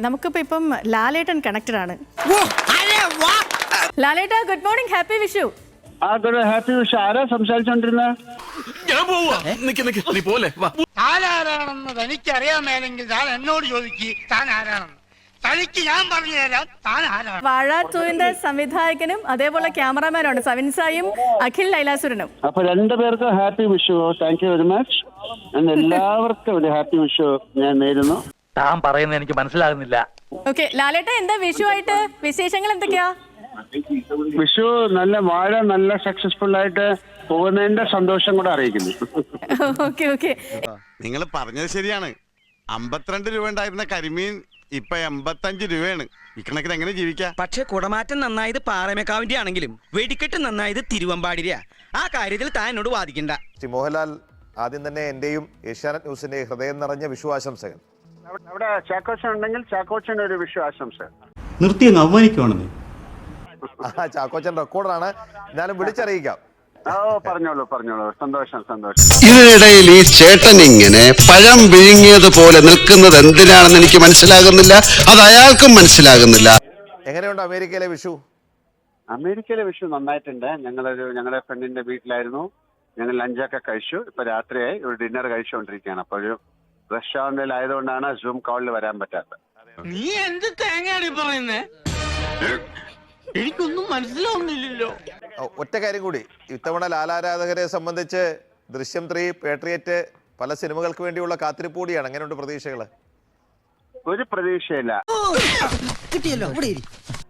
നമുക്കിപ്പോ ഇപ്പം ലാലേട്ടൻ കണക്റ്റഡ് ആണ്. ലാലേട്ട, good morning, happy Vishu. Happy Vishu. ആരാ സംസാരിച്ചോണ്ടിരുന്ന? ഞാൻ പോവാ. നീ പോലെ താനാരാണെന്ന് തനിക്കറിയാമേലെങ്കിൽ താൻ എന്നോട് ചോദിക്ക് താൻ ആരാണെന്ന്. തനിക്ക് ഞാൻ പറഞ്ഞു തരാം താൻ ആരാണ്. വാഴ 2 സംവിധായകനും അതേപോലെ ക്യാമറമാനാണ് സവിൻസായും അഖിൽ ലൈലാസുരനും. അപ്പൊ രണ്ടുപേർക്കും happy Vishu. Thank you very much. എല്ലാവർക്കും ഒരു ഹാപ്പി വിഷു ഞാൻ നേരുന്നു. താൻ പറയുന്നത് എനിക്ക് മനസ്സിലാകുന്നില്ല. ഓക്കെ ലാലേട്ട, എന്താ വിഷു ആയിട്ട് വിശേഷങ്ങൾ എന്തൊക്കെയാ? വിഷു നല്ല വാഴ നല്ല സക്സസ്ഫുൾ ആയിട്ട് പോകുന്നതിന്റെ സന്തോഷം കൂടെ അറിയിക്കുന്നു. ഓക്കെ ഓക്കെ, നിങ്ങൾ പറഞ്ഞത് ശരിയാണ്. 52 രൂപ ഉണ്ടായിരുന്ന കരിമീൻ ഇപ്പൊ 85 രൂപയാണ്. ഇക്കണക്കിന് എങ്ങനെ ജീവിക്കാം? പക്ഷെ കുടമാറ്റം നന്നായത് പാറമേക്കാവിന്റെ ആണെങ്കിലും വെടിക്കെട്ട് നന്നായത് തിരുവമ്പാടിരിയാ. ആ കാര്യത്തിൽ താൻ എന്നോട് വാദിക്കണ്ട. ശ്രീ മോഹൻലാൽ, ആദ്യം തന്നെ എന്റെയും ഏഷ്യാനെറ്റ് ന്യൂസിന്റെ ഹൃദയം നിറഞ്ഞ വിഷു ആശംസകൾ. അവിടെ ചാക്കോച്ചൻ ഉണ്ടെങ്കിൽ ചാക്കോച്ചൻ ഒരു വിഷു ആശംസ. നിർത്തി അങ്ങ് അവമാനിക്കുവാണെന്നേ. ചാക്കോച്ചൻ റെക്കോർഡറാണ്, എന്നാലും വിളിച്ചറിയിക്കാം. പറഞ്ഞോളൂ. സന്തോഷം. ഇതിനിടയിൽ ഈ ചേട്ടൻ ഇങ്ങനെ പഴം വിഴുങ്ങിയതുപോലെ നിൽക്കുന്നത് എന്തിനാണെന്ന് എനിക്ക് മനസ്സിലാകുന്നില്ല. അത് അയാൾക്കും മനസ്സിലാകുന്നില്ല. എങ്ങനെയുണ്ട് അമേരിക്കയിലെ വിഷു? അമേരിക്കയിലെ വിഷു നന്നായിട്ടുണ്ട്. ഞങ്ങളുടെ ഫ്രണ്ടിന്റെ വീട്ടിലായിരുന്നു. ഞങ്ങൾ ലഞ്ചൊക്കെ കഴിച്ചു. ഇപ്പൊ രാത്രിയായി ഒരു ഡിന്നർ കഴിച്ചുകൊണ്ടിരിക്കുകയാണ്. അപ്പോൾ ഒരു റെസ്റ്റോറന്റിലായതുകൊണ്ടാണ് സൂം കോളിൽ വരാൻ പറ്റാത്തത്. നീ എന്ത് തേങ്ങയാണ് പറയുന്നേ? എനിക്കൊന്നും മനസ്സിലാവുന്നില്ലല്ലോ. ഒറ്റ കാര്യം കൂടി, ഇത്തവണ ലാലാരാധകരെ സംബന്ധിച്ച് ദൃശ്യം 3, പേട്രിയറ്റ് പല സിനിമകൾക്ക് വേണ്ടിയുള്ള കാത്തിരിപ്പ് കൂടിയാണ്. എങ്ങനെയുണ്ട് പ്രതീക്ഷകള്? ഒരു പ്രതീക്ഷയില്ല.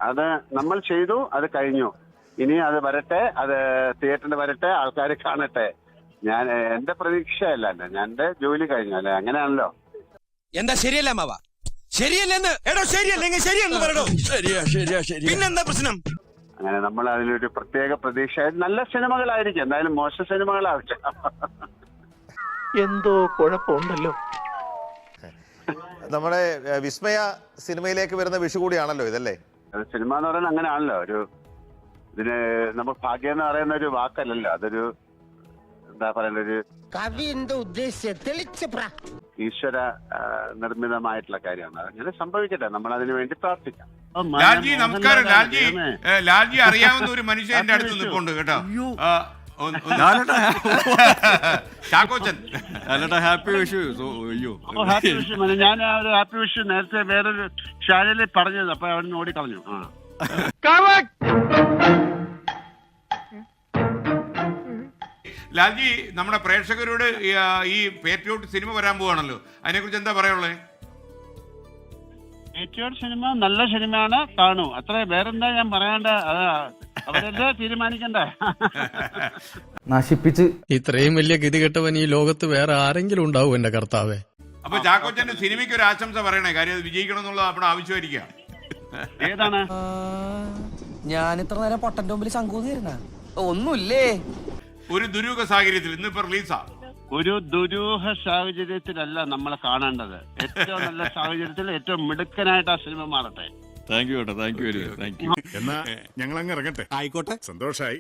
അത് നമ്മൾ ചെയ്തു, അത് കഴിഞ്ഞു. ഇനി അത് വരട്ടെ, അത് തിയേറ്ററിൽ വരട്ടെ, ആൾക്കാർ കാണട്ടെ. ഞാൻ എന്റെ പ്രതീക്ഷയല്ല, ഞാൻ എന്റെ ജോലി കഴിഞ്ഞു. അല്ലെ, അങ്ങനെയാണല്ലോ. എന്താ ശരിയല്ല മാവാ? ശരിയല്ലെന്ന് എടോ, ശരിയല്ലെങ്കിൽ ശരിയെന്ന് പറയണോ? ശരിയാ. പിന്നെന്താ പ്രശ്നം? അങ്ങനെ നമ്മൾ അതിലൊരു പ്രത്യേക പ്രതീക്ഷ. നല്ല സിനിമകളായിരിക്കും, എന്തായാലും മോശം സിനിമകളാവില്ല. എന്തോ കുഴപ്പമുണ്ടല്ലോ. നമ്മുടെ വിസ്മയ സിനിമയിലേക്ക് വരുന്ന വിഷു കൂടിയാണല്ലോ ഇതല്ലേ? സിനിമ എന്ന് പറയുന്നത് അങ്ങനെയാണല്ലോ. ഇതിന് നമ്മൾ ഭാഗ്യം എന്ന് പറയുന്ന ഒരു വാക്കല്ലല്ലോ. അതൊരു എന്താ പറയുന്ന ഒരു കവി എന്താ ഉദ്ദേശിച്ച ഈശ്വര നിർമ്മിതമായിട്ടുള്ള കാര്യമാണ്. അങ്ങനെ സംഭവിക്കട്ടെ, നമ്മൾ അതിനു വേണ്ടി പ്രാർത്ഥിക്കാം. ലാൽജി നമസ്കാരം. ലാൽജി അറിയാവുന്ന ഒരു മനുഷ്യൻ എന്റെ അടുത്ത് നിൽപ്പുണ്ട് കേട്ടോ. ചാക്കോച്ചൻ, ഹാപ്പി വിഷു. ഹാപ്പി വിഷു. ഞാൻ ഒരു ഹാപ്പി വിഷു നേരത്തെ വേറൊരു ശാലയിൽ പറഞ്ഞത്, അപ്പൊ അവൻ ഓടിക്കളഞ്ഞു. ലാൽജി, നമ്മുടെ പ്രേക്ഷകരോട് ഈ പേട്രിയോട്ട് സിനിമ വരാൻ പോവാണല്ലോ, അതിനെ കുറിച്ച് എന്താ പറയാനുള്ളത്? പേട്രിയോട്ട് സിനിമ നല്ല സിനിമയാണ്, കാണൂ. അത്ര വേറെന്താ ഞാൻ പറയണ്ട. അവരെന്താ തീരുമാനിക്കണ്ടേ? നശിപ്പിച്ച് ഇത്രയും വലിയ ഗതികെട്ടവൻ ഈ ലോകത്ത് വേറെ ആരെങ്കിലും ഉണ്ടാവും എന്റെ കർത്താവേ. അപ്പൊ ചാക്കോച്ചന്റെ സിനിമയ്ക്ക് ഒരു ആശംസ പറയണേ. കാര്യം അത് വിജയിക്കണം എന്നുള്ളത് നമ്മുടെ ആവശ്യമായിരിക്കാം. ഏതാണ്? ഞാൻ ഇത്ര നേരം പൊട്ടന്റെ മുമ്പിൽ ശങ്കൂന്നിരുന്ന ഒന്നുമില്ലേ? ഒരു ദുരൂഹ സാഹചര്യത്തിൽ ഇന്നിപ്പോ റിലീസാ. ഒരു ദുരൂഹ സാഹചര്യത്തിലല്ല നമ്മളെ കാണേണ്ടത്. ഏറ്റവും നല്ല സാഹചര്യത്തിൽ ഏറ്റവും മിടുക്കനായിട്ട് ആ സിനിമ മാറട്ടെ. Thank you. എന്നാ ഞങ്ങൾ അങ്ങ് ഇറങ്ങട്ടെ. ആയിക്കോട്ടെ, സന്തോഷായി.